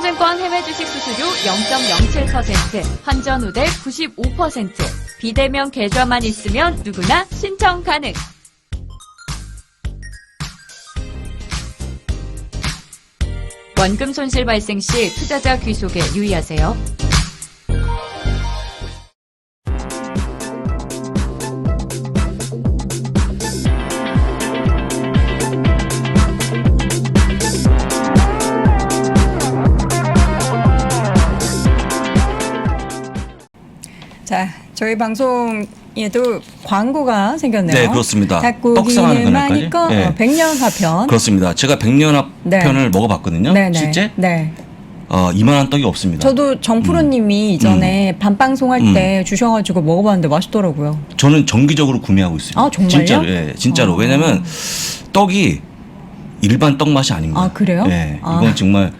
키움증권 해외 주식 수수료 0.07%, 환전 후대 95%, 비대면 계좌만 있으면 누구나 신청 가능. 원금 손실 발생 시 투자자 귀속에 유의하세요. 자, 저희 방송에도 광고가 생겼네요. 네, 그렇습니다. 닭고기는 많이꺼 네. 백년화편. 그렇습니다. 제가 백년화편을 네. 먹어봤거든요. 네네. 실제 네. 이만한 떡이 없습니다. 저도 정프로님이 이전에 밤방송할 때 주셔가지고 먹어봤는데 맛있더라고요. 저는 정기적으로 구매하고 있습니다. 아, 정말요? 진짜로, 예, 진짜로. 왜냐면 떡이 일반 떡 맛이 아닙니다. 아, 그래요? 예, 아. 이건 정말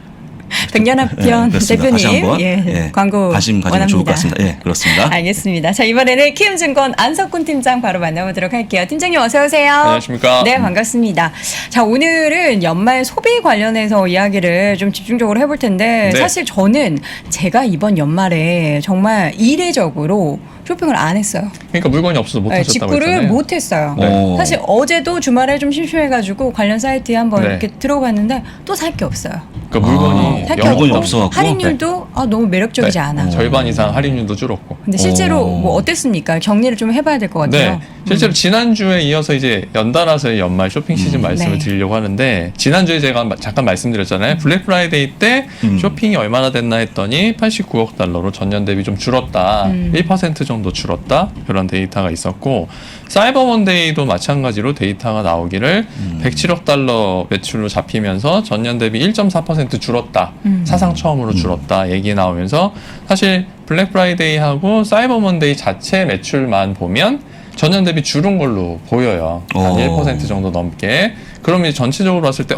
백년화편 그렇습니다. 대표님, 다시 한번 예, 광고 관심 가지면 원합니다. 좋을 것 같습니다. 예, 그렇습니다. 알겠습니다. 자, 이번에는 키움증권 안석훈 팀장 바로 만나보도록 할게요. 팀장님 어서 오세요. 안녕하십니까. 네, 반갑습니다. 자, 오늘은 연말 소비 관련해서 이야기를 좀 집중적으로 해볼 텐데 네. 사실 저는 제가 이번 연말에 정말 이례적으로 쇼핑을 안 했어요. 그러니까 물건이 없어서 못 네, 하셨다고 직구를 했잖아요. 못 했어요. 네. 사실 어제도 주말에 좀 심심해가지고 관련 사이트에 한번 네. 이렇게 들어갔는데 또 살 게 없어요. 그러니까 물건이 살게 물건이 없고 없어갖고? 할인율도 너무 매력적이지 네. 않아. 절반 이상 할인율도 줄었고. 근데 실제로 오. 뭐 어땠습니까? 정리를 좀 해봐야 될 것 같아요. 네, 실제로 지난주에 이어서 이제 연달아서 연말 쇼핑 시즌 말씀을 네. 드리려고 하는데 지난주에 제가 잠깐 말씀드렸잖아요. 블랙 프라이데이 때 쇼핑이 얼마나 됐나 했더니 89억 달러로 전년 대비 좀 줄었다. 1% 정도 줄었다. 그런 데이터가 있었고 사이버 먼데이도 마찬가지로 데이터가 나오기를 107억 달러 매출로 잡히면서 전년 대비 1.4% 줄었다. 사상 처음으로 줄었다. 얘기 나오면서 사실 블랙 프라이데이하고 사이버 먼데이 자체 매출만 보면 전년 대비 줄은 걸로 보여요. 한 1% 정도 넘게. 그러면 전체적으로 봤을 때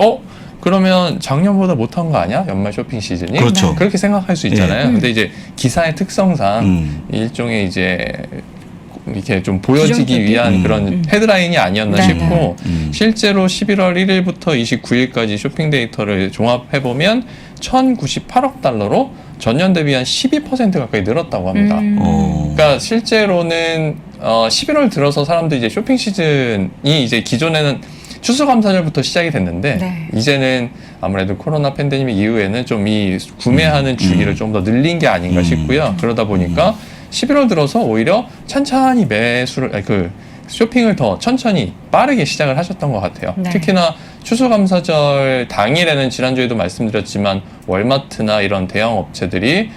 그러면 작년보다 못한 거 아니야? 연말 쇼핑 시즌이? 그렇죠. 그렇게 생각할 수 있잖아요. 근데 이제 기사의 특성상 일종의 이제 이렇게 좀 보여지기 부정적인? 위한 그런 헤드라인이 아니었나 네. 싶고 실제로 11월 1일부터 29일까지 쇼핑 데이터를 종합해보면 1,098억 달러로 전년 대비 한 12% 가까이 늘었다고 합니다. 그러니까 실제로는 11월 들어서 사람들이 이제 쇼핑 시즌이 이제 기존에는 추수감사절부터 시작이 됐는데 네. 이제는 아무래도 코로나 팬데믹 이후에는 좀 이 구매하는 주기를 좀 더 늘린 게 아닌가 싶고요. 그러다 보니까 11월 들어서 오히려 천천히 쇼핑을 더 천천히 빠르게 시작을 하셨던 것 같아요. 네. 특히나 추수감사절 당일에는 지난주에도 말씀드렸지만 월마트나 이런 대형 업체들이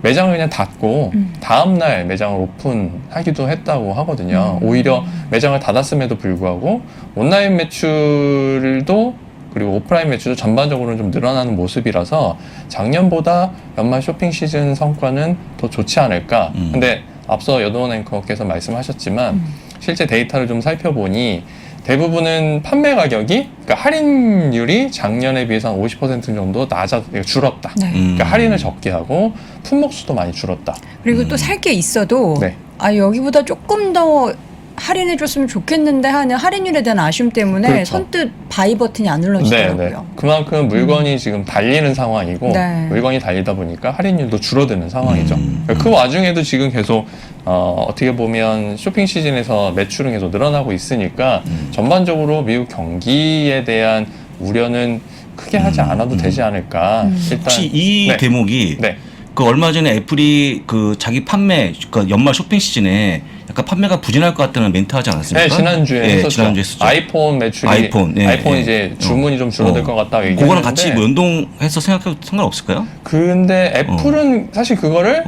매장을 그냥 닫고 다음날 매장을 오픈하기도 했다고 하거든요. 오히려 매장을 닫았음에도 불구하고 온라인 매출도 그리고 오프라인 매출도 전반적으로는 좀 늘어나는 모습이라서 작년보다 연말 쇼핑 시즌 성과는 더 좋지 않을까. 근데 앞서 여도원 앵커께서 말씀하셨지만 실제 데이터를 좀 살펴보니 대부분은 판매 가격이, 그러니까 할인율이 작년에 비해서 한 50% 정도 줄었다. 네. 그러니까 할인을 적게 하고 품목 수도 많이 줄었다. 그리고 또 살 게 있어도 네. 여기보다 조금 더 할인해줬으면 좋겠는데 하는 할인율에 대한 아쉬움 때문에 그렇죠. 선뜻 바이 버튼이 안 네, 눌러지더라고요. 네. 그만큼 물건이 지금 달리는 상황이고 네. 물건이 달리다 보니까 할인율도 줄어드는 상황이죠. 그 와중에도 지금 계속 어떻게 보면 쇼핑 시즌에서 매출은 계속 늘어나고 있으니까 전반적으로 미국 경기에 대한 우려는 크게 하지 않아도 되지 않을까. 일단 혹시 이 네. 대목이 네. 그 얼마 전에 애플이 그 자기 판매, 그 연말 쇼핑 시즌에 약간 판매가 부진할 것 같다는 멘트 하지 않았습니까? 네, 지난주에 했었죠. 지난주에 했었죠. 아이폰 매출이 아이폰, 이제 주문이 좀 줄어들 것 같다 얘기했는데 그거랑 같이 뭐 연동해서 생각해도 상관없을까요? 근데 애플은 사실 그거를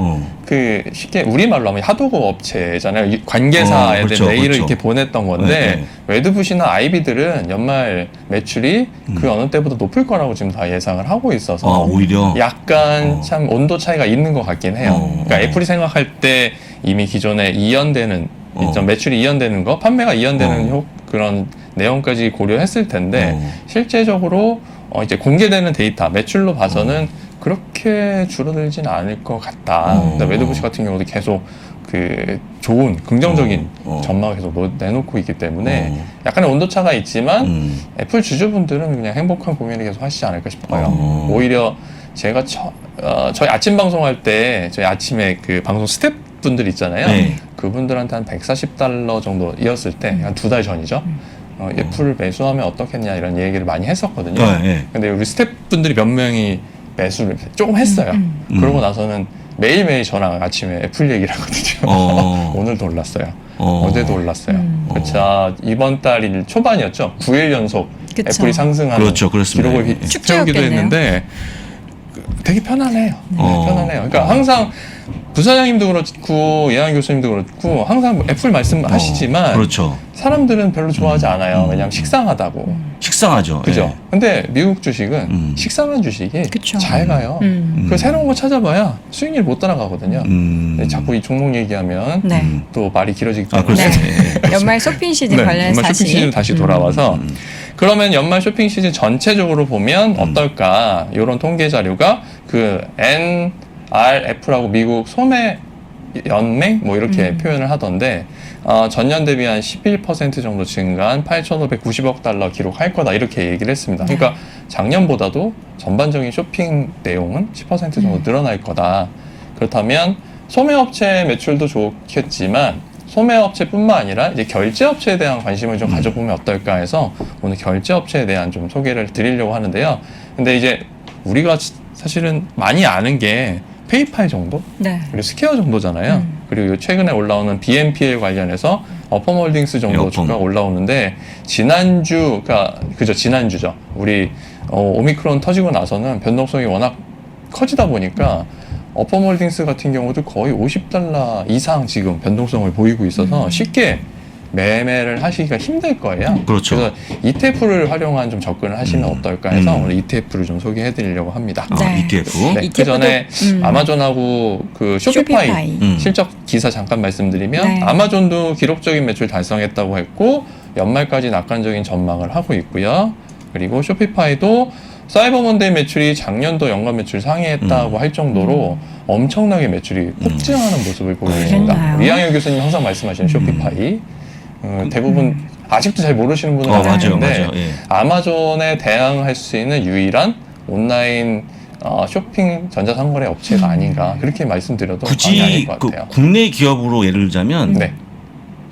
쉽게 우리말로 하면 하도급 업체잖아요. 관계사 애들 그렇죠, 메일을 그렇죠. 이렇게 보냈던 건데 네. 웨드붓이나 아이비들은 연말 매출이 그 어느 때보다 높을 거라고 지금 다 예상을 하고 있어서 오히려 약간 참 온도 차이가 있는 것 같긴 해요. 그러니까 애플이 생각할 때 이미 기존에 이연되는 매출이 이연되는 거, 판매가 이연되는 그런 내용까지 고려했을 텐데 실제적으로 이제 공개되는 데이터 매출로 봐서는 그렇게 줄어들지는 않을 것 같다. 근데 웨드부시 같은 경우도 계속 그 좋은 긍정적인 전망을 계속 내놓고 있기 때문에 약간의 온도차가 있지만 애플 주주분들은 그냥 행복한 고민을 계속 하시지 않을까 싶어요. 오히려 제가 저희 아침 방송할 때 저희 아침에 그 방송 스태프분들 있잖아요. 네. 그분들한테 한 $140 정도이었을 때 한 2달 전이죠. 애플을 매수하면 어떻겠냐 이런 얘기를 많이 했었거든요. 네. 근데 우리 스태프분들이 몇 명이 매수를 조금 했어요. 그러고 나서는 매일매일 저랑 아침에 애플 얘기를 하거든요. 오늘도 올랐어요. 어제도 올랐어요. 자, 이번 달이 초반이었죠. 9일 연속 그쵸. 애플이 상승하는 그렇죠. 그렇습니다. 기록을 예. 세우기도 했는데 되게 편안해요. 편안해요. 그러니까 항상 부사장님도 그렇고 이하영 교수님도 그렇고 항상 애플 말씀하시지만 그렇죠. 사람들은 별로 좋아하지 않아요. 왜냐하면 식상하다고. 식상하죠. 그죠? 예. 근데 미국 주식은 식상한 주식이 그쵸. 잘 가요. 그 새로운 거 찾아봐야 수익률 못 따라가거든요. 근데 자꾸 이 종목 얘기하면 네. 또 말이 길어지기 아, 때문에 그렇죠. 연말 쇼핑 시즌 네, 관련해서 연말 쇼핑 시즌 다시 돌아와서 그러면 연말 쇼핑 시즌 전체적으로 보면 어떨까? 이런 통계 자료가 그 NRF라고 미국 소매 연맹 뭐 이렇게 표현을 하던데 전년 대비 한 11% 정도 증가한 8,590억 달러 기록할 거다 이렇게 얘기를 했습니다. 그러니까 작년보다도 전반적인 쇼핑 내용은 10% 정도 늘어날 거다. 그렇다면 소매업체 매출도 좋겠지만 소매업체뿐만 아니라 이제 결제업체에 대한 관심을 좀 가져보면 어떨까 해서 오늘 결제업체에 대한 좀 소개를 드리려고 하는데요. 근데 이제 우리가 사실은 많이 아는 게 페이팔 정도? 네. 그리고 스퀘어 정도잖아요. 그리고 최근에 올라오는 BNPL 관련해서 어펌홀딩스 정도 어펌. 주가가 올라오는데 지난주죠. 우리 오미크론 터지고 나서는 변동성이 워낙 커지다 보니까 어펌홀딩스 같은 경우도 거의 $50 이상 지금 변동성을 보이고 있어서 쉽게 매매를 하시기가 힘들 거예요. 그렇죠. 그래서 ETF를 활용한 좀 접근을 하시면 어떨까 해서 오늘 ETF를 좀 소개해드리려고 합니다. 네. ETF. 네, ETF도 그 전에 아마존하고 그 쇼피파이 실적 기사 잠깐 말씀드리면 네. 아마존도 기록적인 매출 달성했다고 했고 연말까지 낙관적인 전망을 하고 있고요. 그리고 쇼피파이도 사이버 먼데이 매출이 작년도 연간 매출 상회했다고 할 정도로 엄청나게 매출이 폭증하는 모습을 보이고 있습니다. 그랬나요? 이항현 교수님 항상 말씀하시는 쇼피파이 대부분 아직도 잘 모르시는 분은 많은데 맞아요. 예. 아마존에 대항할 수 있는 유일한 온라인 쇼핑 전자상거래 업체가 아닌가 그렇게 말씀드려도 과언이 아닐 굳이 것 그 같아요. 국내 기업으로 예를 들자면 네.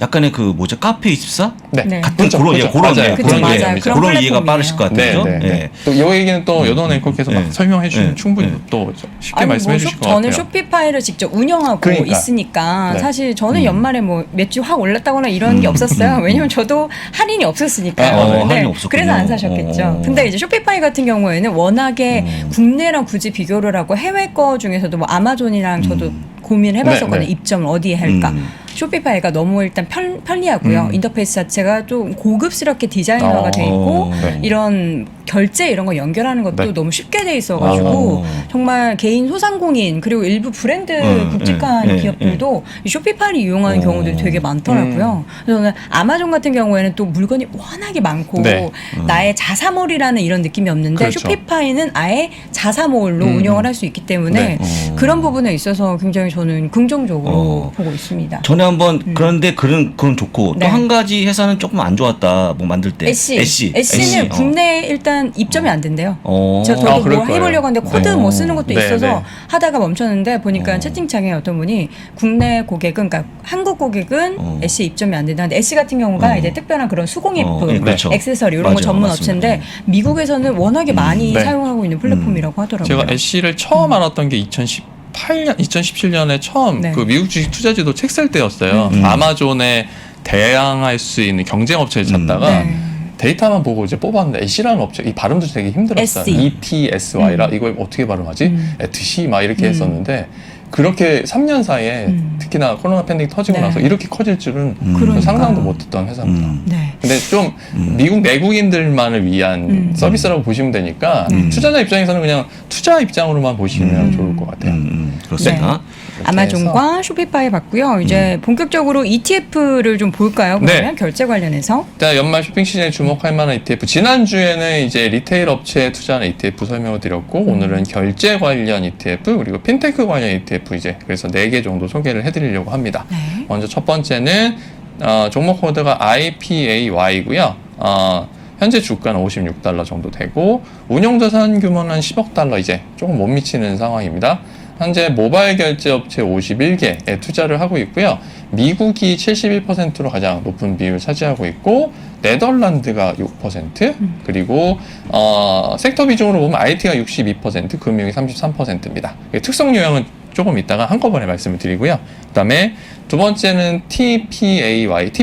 약간의 그 뭐죠 카페24 네. 네. 같은 그렇죠, 그런 그렇죠. 그런 맞아요. 예, 그쵸, 그런 맞아요. 예, 그런 그런 이해가 플랫폼이에요. 빠르실 것 네, 같아요. 네, 예. 네. 또 이 얘기는 또 여돈 앵커께서 막 네. 설명해 주시면 네. 충분히 네. 또 쉽게 아니, 말씀해 뭐 주실 것 저는 같아요. 쇼피파이를 직접 운영하고 그러니까요. 있으니까 네. 사실 저는 연말에 뭐 매출 확 올랐다거나 이런 게 없었어요. 왜냐면 저도 할인이 없었으니까요. 할인이 없었군요. 그래서 안 사셨겠죠. 근데 이제 쇼피파이 같은 경우에는 워낙에 국내랑 굳이 비교를 하고 해외 거 중에서도 뭐 아마존이랑 저도 고민을 해봤었거든요. 네, 네. 입점을 어디에 할까. 쇼피파이가 너무 일단 편리하고요. 인터페이스 자체가 좀 고급스럽게 디자인화가 돼 있고 네. 이런 결제 이런 거 연결하는 것도 네. 너무 쉽게 돼 있어가지고 정말 개인 소상공인 그리고 일부 브랜드 굵직한 기업들도 이 쇼피파이를 이용하는 경우들이 되게 많더라고요. 그래서 저는 아마존 같은 경우에는 또 물건이 워낙에 많고 네. 나의 자사몰이라는 이런 느낌이 없는데 그렇죠. 쇼피파이는 아예 자사몰로 운영을 할 수 있기 때문에 네. 그런 부분에 있어서 굉장히 저는 긍정적으로 보고 있습니다. 전에 한번 그런데 그건 좋고 네. 또 한 가지 회사는 조금 안 좋았다. 뭐 만들 때. SC는 국내에 일단 입점이 안 된대요. 저도 아, 뭐 그럴 거예요. 해보려고 하는데 코드 네. 뭐 쓰는 것도 네, 있어서 네. 하다가 멈췄는데 보니까 채팅창에 어떤 분이 국내 고객은 그러니까 한국 고객은 SC 입점이 안 된다. 근데 SC 같은 경우가 이제 특별한 그런 수공 예품, 예, 그렇죠. 액세서리 이런 거 맞아요. 전문 맞습니다. 업체인데 미국에서는 워낙에 많이 네. 사용하고 있는 플랫폼이라고 하더라고요. 제가 애쉬를 처음 알았던 게 2017년에 처음 네. 그 미국 주식 투자지도 책 쓸 때였어요. 아마존에 대항할 수 있는 경쟁업체를 찾다가 네. 데이터만 보고 이제 뽑았는데 애쉬라는 업체 이 발음도 되게 힘들었어요. SC. ETSY라 이걸 어떻게 발음하지? 에트시 막 이렇게 했었는데 그렇게 3년 사이에 특히나 코로나 팬데믹 터지고 네. 나서 이렇게 커질 줄은 그러니까. 상상도 못했던 회사입니다. 네. 근데 좀 미국 내국인들만을 위한 서비스라고 보시면 되니까 투자자 입장에서는 그냥 투자 입장으로만 보시면 좋을 것 같아요. 그렇습니다. 그렇게 아마존과 해서 쇼피파이 봤고요. 이제 본격적으로 ETF를 좀 볼까요? 그러면 네. 결제 관련해서. 일단 연말 쇼핑 시즌에 주목할 만한 ETF. 지난주에는 이제 리테일 업체에 투자하는 ETF 설명을 드렸고 오늘은 결제 관련 ETF 그리고 핀테크 관련 ETF 이제 그래서 4개 정도 소개를 해드리려고 합니다. 네. 먼저 첫 번째는 종목 코드가 IPAY고요. 현재 주가는 $56 정도 되고 운용자산 규모는 $10억 이제 조금 못 미치는 상황입니다. 현재 모바일 결제 업체 51개에 투자를 하고 있고요. 미국이 71%로 가장 높은 비율을 차지하고 있고 네덜란드가 6%, 그리고 섹터 비중으로 보면 IT가 62%, 금융이 33%입니다. 특성 요약은 조금 이따가 한꺼번에 말씀을 드리고요. 그다음에 두 번째는 TPAY인데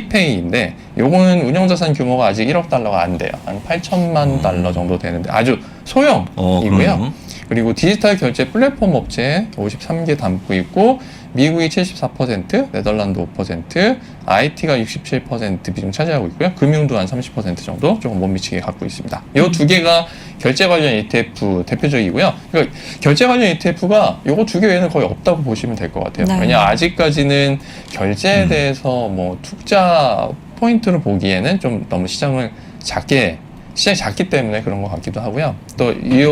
요거는 운영자산 규모가 아직 $1억 안 돼요. 한 8천만 달러 정도 되는데 아주 소형이고요. 그리고 디지털 결제 플랫폼 업체 53개 담고 있고 미국이 74%, 네덜란드 5%, IT가 67% 비중 차지하고 있고요. 금융도 한 30% 정도 조금 못 미치게 갖고 있습니다. 이 두 개가 결제 관련 ETF 대표적이고요. 그러니까 결제 관련 ETF가 요거 두 개 외에는 거의 없다고 보시면 될 것 같아요. 네. 왜냐 아직까지는 결제에 대해서 뭐 투자 포인트로 보기에는 좀 너무 시장이 작기 때문에 그런 것 같기도 하고요. 또 이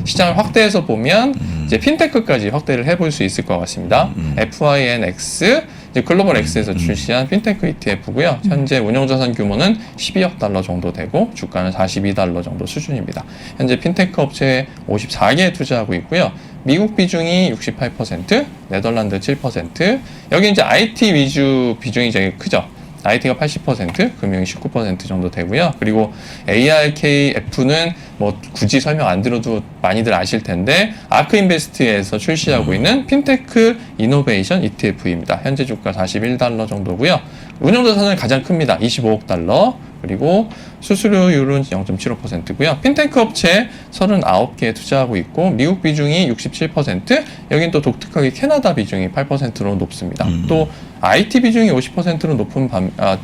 시장을 확대해서 보면 이제 핀테크까지 확대를 해볼 수 있을 것 같습니다. FINX 이제 글로벌 X에서 출시한 핀테크 ETF고요. 현재 운용자산 규모는 $12억 정도 되고 주가는 $42 정도 수준입니다. 현재 핀테크 업체에 54개에 투자하고 있고요. 미국 비중이 68%, 네덜란드 7%. 여기 이제 IT 위주 비중이 되게 크죠. IT가 80%, 금융이 19% 정도 되고요. 그리고 ARKF는 뭐 굳이 설명 안 드려도 많이들 아실 텐데 아크인베스트에서 출시하고 있는 핀테크 이노베이션 ETF입니다. 현재 주가 $41 정도고요. 운용자산은 가장 큽니다. $25억. 그리고 수수료율은 0.75%고요. 핀테크 업체 39개에 투자하고 있고 미국 비중이 67%, 여긴 또 독특하게 캐나다 비중이 8%로 높습니다. 또 IT 비중이 50%로 높은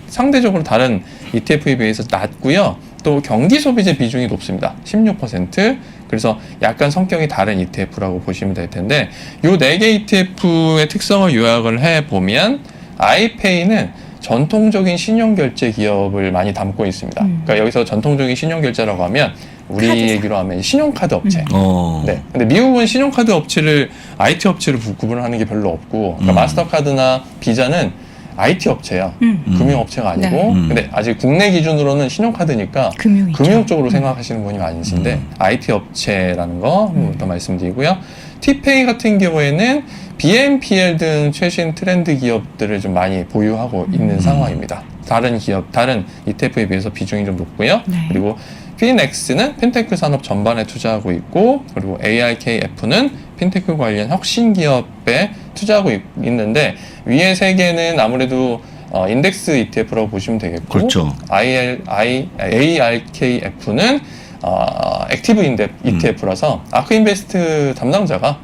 상대적으로 다른 ETF에 비해서 낮고요. 또 경기 소비재 비중이 높습니다. 16%. 그래서 약간 성격이 다른 ETF라고 보시면 될 텐데 이 4개 ETF의 특성을 요약을 해보면 아이페이는 전통적인 신용결제 기업을 많이 담고 있습니다. 그러니까 여기서 전통적인 신용결제라고 하면 우리 얘기로 하면 신용카드 업체. 네. 근데 미국은 신용카드 업체를 IT 업체로 구분을 하는 게 별로 없고, 그러니까 마스터카드나 비자는 IT 업체야. 금융업체가 아니고. 네. 근데 아직 국내 기준으로는 신용카드니까 금융이죠. 금융 쪽으로 생각하시는 분이 많으신데 IT 업체라는 거 더 말씀드리고요. 티페이 같은 경우에는 BNPL 등 최신 트렌드 기업들을 좀 많이 보유하고 있는 상황입니다. 다른 ETF에 비해서 비중이 좀 높고요. 네. 그리고 PNX는 핀테크 산업 전반에 투자하고 있고, 그리고 ARKF는 핀테크 관련 혁신 기업에 투자하고 있는데 위에 세 개는 아무래도 인덱스 ETF라고 보시면 되겠고, 그렇죠. ARKF는 액티브 ETF라서 아크인베스트 담당자가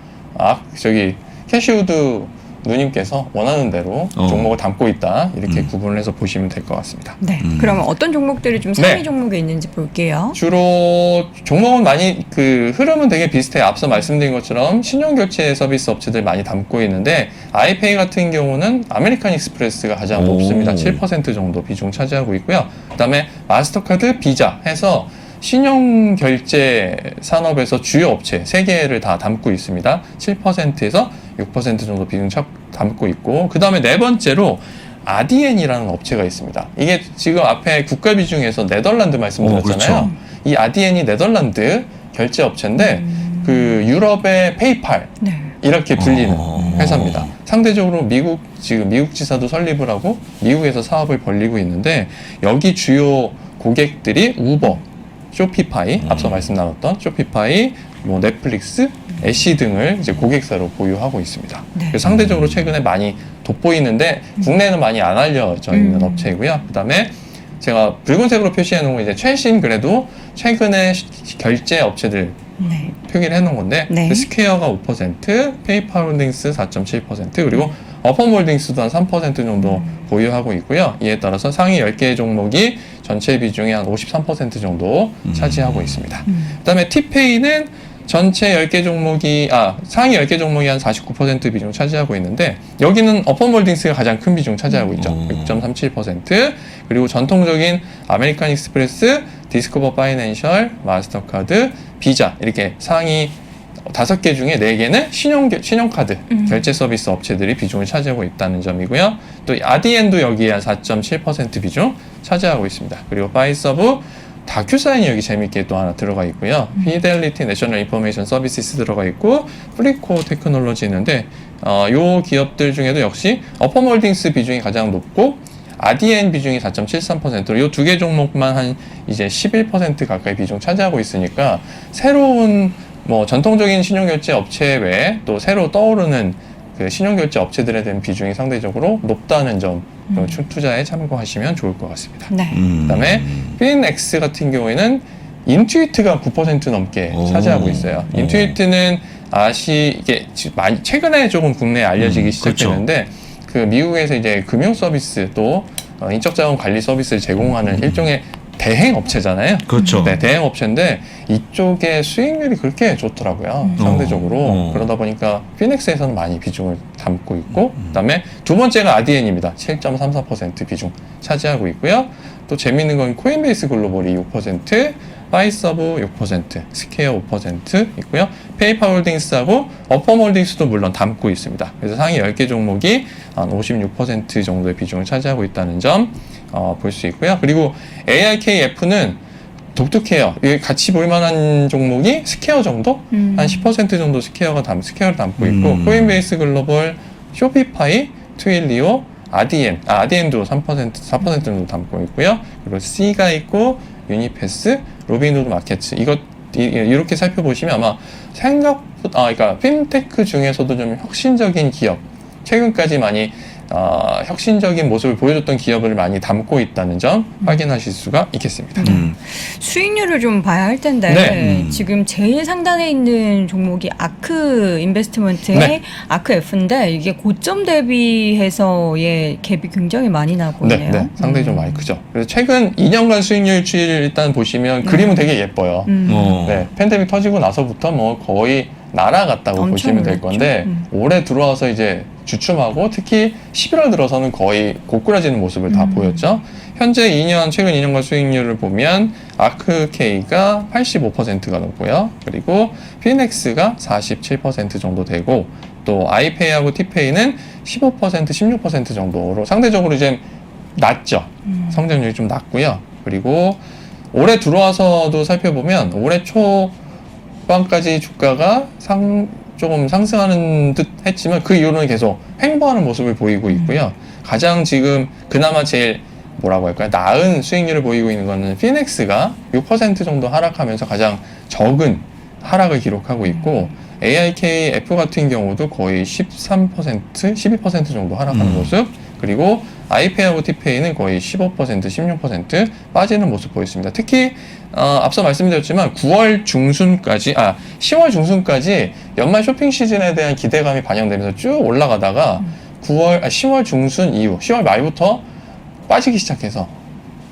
캐시우드 누님께서 원하는 대로 종목을 담고 있다, 이렇게 구분을 해서 보시면 될 것 같습니다. 네. 그러면 어떤 종목들이 좀 상위 네. 종목에 있는지 볼게요. 주로 종목은 많이 흐름은 되게 비슷해요. 앞서 말씀드린 것처럼 신용결제 서비스 업체들 많이 담고 있는데 아이페이 같은 경우는 아메리칸 익스프레스가 가장 높습니다. 7% 정도 비중 차지하고 있고요. 그다음에 마스터카드, 비자 해서 신용결제 산업에서 주요 업체 3개를 다 담고 있습니다. 7%에서 6% 정도 비중 담고 있고, 그 다음에 네 번째로 아디엔이라는 업체가 있습니다. 이게 지금 앞에 국가 비중에서 네덜란드 말씀드렸잖아요. 그렇죠. 이 아디엔이 네덜란드 결제 업체인데 유럽의 페이팔 네. 이렇게 불리는 회사입니다. 상대적으로 지금 미국 지사도 설립을 하고 미국에서 사업을 벌리고 있는데 여기 주요 고객들이 우버, 쇼피파이, 앞서 말씀 나눴던 쇼피파이, 뭐 넷플릭스, 애쉬 등을 이제 고객사로 보유하고 있습니다. 네. 그래서 상대적으로 최근에 많이 돋보이는데 국내에는 많이 안 알려져 있는 업체이고요. 그다음에 제가 붉은색으로 표시해 놓은 거 이제 그래도 최근에 결제 업체들 네. 표기를 해놓은 건데 네. 스퀘어가 5%, 페이팔홀딩스 4.7%, 그리고 어펌홀딩스도 한 3% 정도 보유하고 있고요. 이에 따라서 상위 10개 종목이 전체 비중의 한 53% 정도 차지하고 있습니다. 그다음에 티페이는 전체 10개 종목이 상위 10개 종목이 한 49% 비중 차지하고 있는데 여기는 어펌홀딩스가 가장 큰 비중 차지하고 있죠. 6.37%. 그리고 전통적인 아메리칸 익스프레스, 디스커버 파이낸셜, 마스터카드, 비자 이렇게 상위 5개 중에 4개는 신용카드 결제 서비스 업체들이 비중을 차지하고 있다는 점이고요. 또 아디엔도 여기에 한 4.7% 비중 차지하고 있습니다. 그리고 파이서브, 다큐사인이 여기 재밌게 또 하나 들어가 있고요. 피델리티 내셔널 인포메이션 서비스 들어가 있고 플리코 테크놀로지 있는데 요 기업들 중에도 역시 어퍼몰딩스 비중이 가장 높고 RDN 비중이 4.73%로 요 두 개 종목만 한 이제 11% 가까이 비중 차지하고 있으니까 새로운 뭐 전통적인 신용결제 업체 외에 또 새로 떠오르는 그 신용결제 업체들에 대한 비중이 상대적으로 높다는 점 투자에 참고하시면 좋을 것 같습니다. 네. 그다음에 피닉스 같은 경우에는 인투이트가 9% 넘게 오. 차지하고 있어요. 오. 인투이트는 이게 많이 최근에 조금 국내에 알려지기 시작했는데 그 미국에서 이제 금융 서비스 또 인적 자원 관리 서비스를 제공하는 일종의 대행 업체잖아요. 그렇죠. 네, 대행 업체인데 이쪽에 수익률이 그렇게 좋더라고요. 상대적으로. 그러다 보니까 피닉스에서는 많이 비중을 담고 있고 그다음에 두 번째가 RDN입니다. 7.34% 비중 차지하고 있고요. 또 재미있는 건 코인베이스 글로벌이 6%, 파이서브 6%, 스퀘어 5% 있고요. 페이파홀딩스하고 어퍼몰딩스도 물론 담고 있습니다. 그래서 상위 10개 종목이 한 56% 정도의 비중을 차지하고 있다는 점 볼 수 있고요. 그리고 ARKF는 독특해요. 이게 같이 볼 만한 종목이 스퀘어 정도? 한 10% 정도 스퀘어를 담고 있고 코인베이스 글로벌, 쇼피파이, 트윌리오, RDM도 4% 정도 담고 있고요. 그리고 C가 있고 유니패스, 로빈후드 마켓츠 이렇게 살펴보시면 아마 그러니까 핀테크 중에서도 좀 혁신적인 기업, 최근까지 많이 혁신적인 모습을 보여줬던 기업을 많이 담고 있다는 점 확인하실 수가 있겠습니다. 수익률을 좀 봐야 할 텐데 네. 지금 제일 상단에 있는 종목이 아크 인베스트먼트의 네. 아크 F인데 이게 고점 대비해서의 갭이 굉장히 많이 나고 있네요. 네, 상당히 좀 많이 크죠. 그래서 최근 2년간 수익률 추이를 일단 보시면 그림은 되게 예뻐요. 네, 팬데믹 터지고 나서부터 뭐 거의 날아갔다고 엄청 보시면 될 올랐죠. 건데 올해 들어와서 이제 주춤하고 특히 11월 들어서는 거의 고꾸라지는 모습을 다 보였죠. 현재 최근 2년간 수익률을 보면 아크K가 85%가 넘고요. 그리고 피넥스가 47% 정도 되고 또 아이페이하고 티페이는 15%, 16% 정도로 상대적으로 이제 낮죠. 성장률이 좀 낮고요. 그리고 올해 들어와서도 살펴보면 올해 초반까지 주가가 조금 상승하는 듯 했지만 그 이후로는 계속 횡보하는 모습을 보이고 있고요. 가장 지금 그나마 제일 뭐라고 할까요? 나은 수익률을 보이고 있는 거는 피넥스가 6% 정도 하락하면서 가장 적은 하락을 기록하고 있고 AIKF 같은 경우도 거의 13%, 12% 정도 하락하는 모습 그리고 아이페이하고 티페이는 거의 15%, 16% 빠지는 모습 보였습니다. 특히 앞서 말씀드렸지만 10월 중순까지 연말 쇼핑 시즌에 대한 기대감이 반영되면서 쭉 올라가다가 10월 중순 이후 10월 말부터 빠지기 시작해서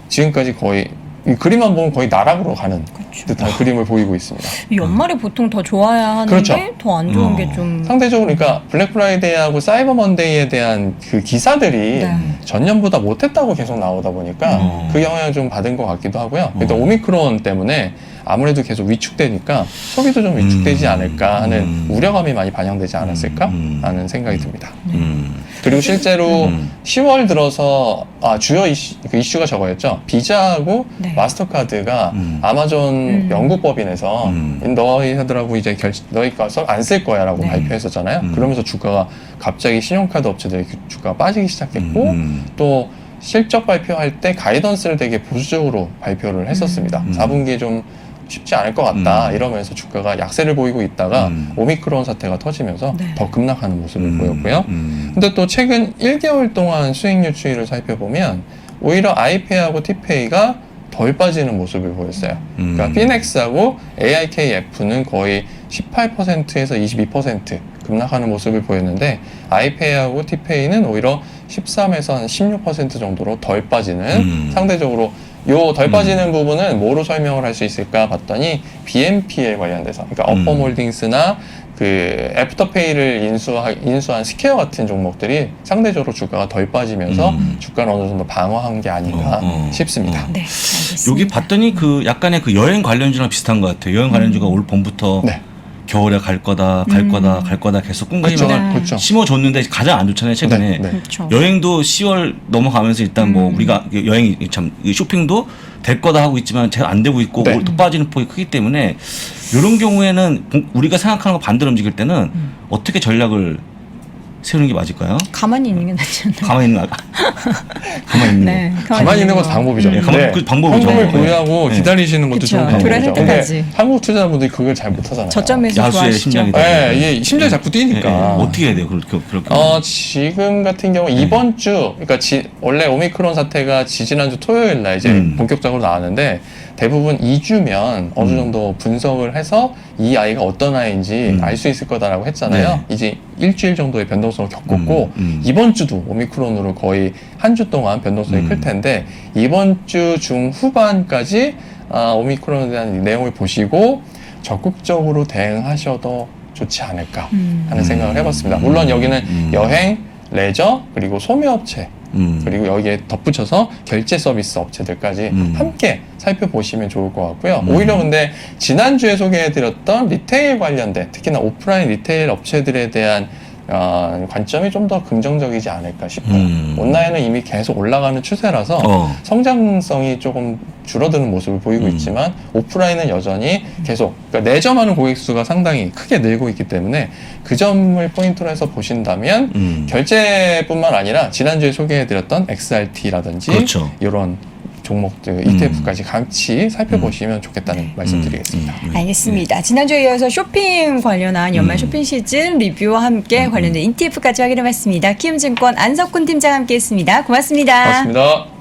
지금까지 거의 이 그림만 보면 거의 나락으로 가는 듯한 그림을 보이고 있습니다. 이 연말에 보통 더 좋아야 하는데 그렇죠. 더 안 좋은 게 좀 상대적으로 그러니까 블랙 프라이데이하고 사이버 먼데이에 대한 그 기사들이 네. 전년보다 못했다고 계속 나오다 보니까 그 영향을 좀 받은 것 같기도 하고요. 일단 오미크론 때문에 아무래도 계속 위축되니까 소비도 좀 위축되지 않을까 하는 우려감이 많이 반영되지 않았을까 하는 생각이 듭니다. 그리고 실제로 10월 들어서 주요 이슈가 저거였죠. 비자하고 네. 마스터카드가 아마존 영국법인에서 너희들하고 이제 너희가 안 쓸 거야라고 네. 발표했었잖아요. 그러면서 주가가 갑자기 신용카드 업체들의 주가가 빠지기 시작했고 또 실적 발표할 때 가이던스를 되게 보수적으로 발표를 했었습니다. 4분기에 좀 쉽지 않을 것 같다 이러면서 주가가 약세를 보이고 있다가 오미크론 사태가 터지면서 네. 더 급락하는 모습을 보였고요. 근데 또 최근 1개월 동안 수익률 추이를 살펴보면 오히려 아이페이하고 티페이가 덜 빠지는 모습을 보였어요. 그러니까 피넥스하고 AIKF는 거의 18%에서 22% 급락하는 모습을 보였는데 아이페이하고 티페이는 오히려 13에서 한 16% 정도로 덜 빠지는 상대적으로 요 덜 빠지는 부분은 뭐로 설명을 할 수 있을까 봤더니 BNP에 관련돼서 그러니까 어퍼몰딩스나 그 애프터페이를 인수한 스퀘어 같은 종목들이 상대적으로 주가가 덜 빠지면서 주가를 어느 정도 방어한 게 아닌가 싶습니다. 네, 알겠습니다. 여기 봤더니 그 약간의 그 여행 관련주랑 비슷한 것 같아요. 여행 관련주가 올 봄부터 네. 겨울에 갈 거다, 갈 거다, 갈 거다 계속 꿈과 그렇죠. 희망을 그렇죠. 심어줬는데 가장 안 좋잖아요 최근에. 네, 네. 그렇죠. 여행도 10월 넘어가면서 일단 뭐 우리가 여행이 참 쇼핑도 될 거다 하고 있지만 잘 안 되고 있고 네. 또 빠지는 폭이 크기 때문에 이런 경우에는 우리가 생각하는 거 반대로 움직일 때는 어떻게 전략을 세우는 게 맞을까요? 가만히 있는 게 낫지 않나요? 가만히 있는 거. 가만히 있는 네, 거. 가만히 있는 것도 방법이죠. 네, 가만히- 그 방법이죠. 현금을 네. 보유하고 네. 기다리시는 것도 그쵸. 좋은 방법이죠. 돌아갈 근데 때까지. 한국 투자자분들이 그걸 잘 못하잖아요. 저점에서 야수의 좋아하시죠? 심장이 네, 이게 심장이 자꾸 뛰니까. 어떻게 해야 돼요? 그렇게. 지금 같은 경우 이번 주, 그러니까 원래 오미크론 사태가 지지난주 토요일 날 이제 본격적으로 나왔는데 대부분 2주면 어느 정도 분석을 해서 이 아이가 어떤 아이인지 알 수 있을 거다라고 했잖아요. 이제 일주일 정도의 변동성을 겪었고 이번 주도 오미크론으로 거의 한 주 동안 변동성이 클 텐데 이번 주 중후반까지 오미크론에 대한 내용을 보시고 적극적으로 대응하셔도 좋지 않을까 하는 생각을 해봤습니다. 물론 여기는 여행, 레저, 그리고 소매업체 그리고 여기에 덧붙여서 결제 서비스 업체들까지 함께 살펴보시면 좋을 것 같고요. 오히려 근데 지난주에 소개해드렸던 리테일 관련된 특히나 오프라인 리테일 업체들에 대한 관점이 좀 더 긍정적이지 않을까 싶어요. 온라인은 이미 계속 올라가는 추세라서 성장성이 조금 줄어드는 모습을 보이고 있지만 오프라인은 여전히 계속 그러니까 내점하는 고객 수가 상당히 크게 늘고 있기 때문에 그 점을 포인트로 해서 보신다면 결제뿐만 아니라 지난주에 소개해드렸던 XRT라든지 그렇죠. 이런 종목들 ETF까지 같이 살펴보시면 좋겠다는 말씀드리겠습니다. 알겠습니다. 지난주에 이어서 쇼핑 관련한 연말 쇼핑 시즌 리뷰와 함께 관련된 ETF까지 확인해봤습니다. 키움증권 안석훈 팀장 함께했습니다. 고맙습니다. 고맙습니다.